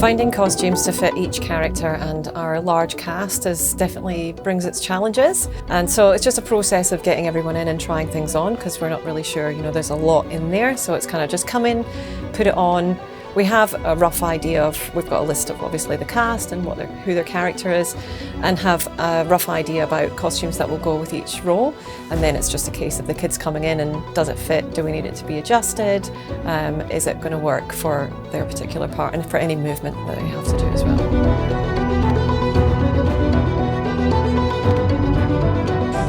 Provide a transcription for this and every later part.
Finding costumes to fit each character and our large cast definitely brings its challenges, and so it's just a process of getting everyone in and trying things on, because we're not really sure, there's a lot in there, so it's kind of just come in, put it on. We have a rough idea of, we've got a list of obviously the cast and who their character is, and have a rough idea about costumes that will go with each role, and then it's just a case of the kids coming in and does it fit, do we need it to be adjusted, is it going to work for their particular part and for any movement that they have to do as well.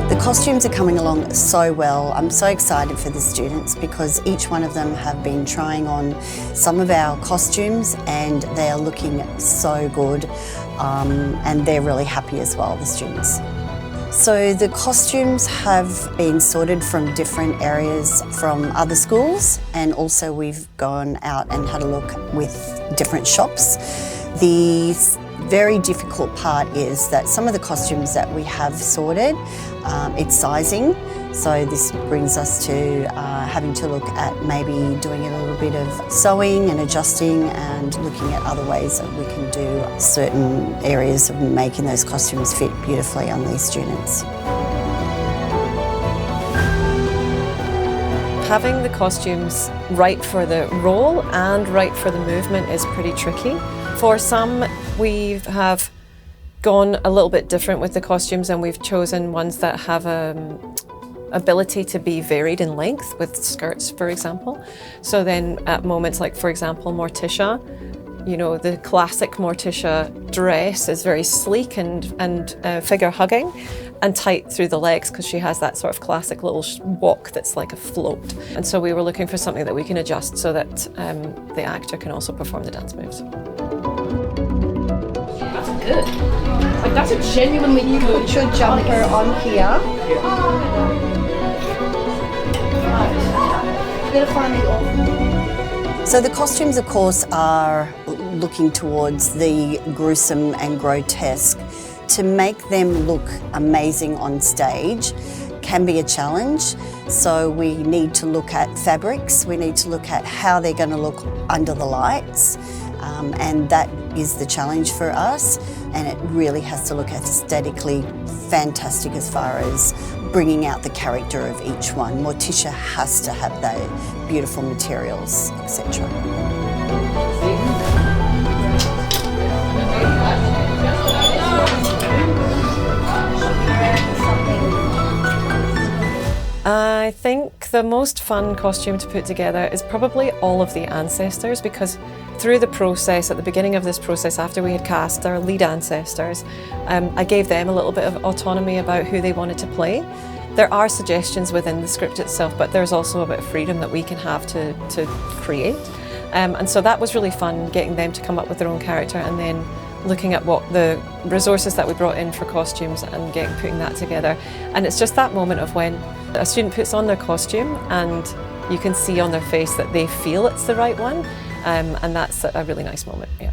The costumes are coming along so well. I'm so excited for the students because each one of them have been trying on some of our costumes and they are looking so good, and they're really happy as well, the students. So the costumes have been sorted from different areas from other schools, and also we've gone out and had a look with different shops. The very difficult part is that some of the costumes that we have sorted, it's sizing, so this brings us to having to look at maybe doing a little bit of sewing and adjusting and looking at other ways that we can do certain areas of making those costumes fit beautifully on these students. Having the costumes right for the role and right for the movement is pretty tricky. For some, we have gone a little bit different with the costumes, and we've chosen ones that have ability to be varied in length, with skirts, for example. So then at moments like, for example, Morticia, the classic Morticia dress is very sleek and figure hugging and tight through the legs, because she has that sort of classic little walk that's like a float. And so we were looking for something that we can adjust so that the actor can also perform the dance moves. That's good. Like, that's a genuinely good. You put your jumper on here. So the costumes, of course, are looking towards the gruesome and grotesque. To make them look amazing on stage can be a challenge. So we need to look at fabrics, we need to look at how they're going to look under the lights, and that is the challenge for us, and it really has to look aesthetically fantastic as far as bringing out the character of each one. Morticia has to have the beautiful materials, etc. I think the most fun costume to put together is probably all of the ancestors, because through the process, at the beginning of this process, after we had cast our lead ancestors, I gave them a little bit of autonomy about who they wanted to play. There are suggestions within the script itself, but there's also a bit of freedom that we can have to create. And so that was really fun, getting them to come up with their own character, and then looking at what the resources that we brought in for costumes and putting that together. And it's just that moment of when a student puts on their costume and you can see on their face that they feel it's the right one, and that's a really nice moment, yeah.